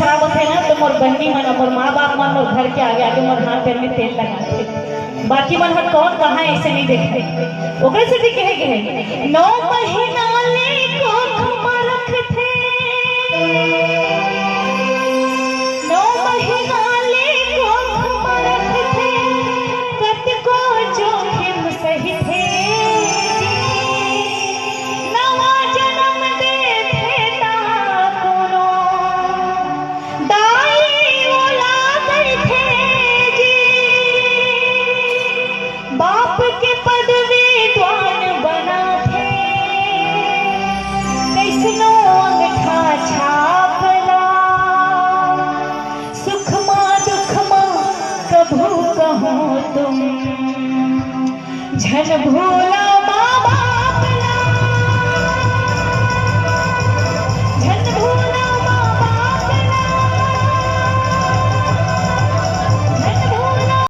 खराब होते ना तो मोर बहनी मन मोर माँ बाप मन मोर घर के आगे आगे मोर हाथ पैर में तेल लगाते। बाकी मन हर कौन कहाँ ऐसे नहीं देखते। ओकरे से भी कहे गए 9 महीना ले कोख में रखते, 9 महीना ले कोख में रखते, कत को जोखिम सही थे, नवा जन्म देते ता कोनो दाई औलाद थे जी। बाप के पदवी द्वान बना थे, कैसनो अंगठा छापला, सुख माँ दुख माँ कभू कहो तुम झन भूला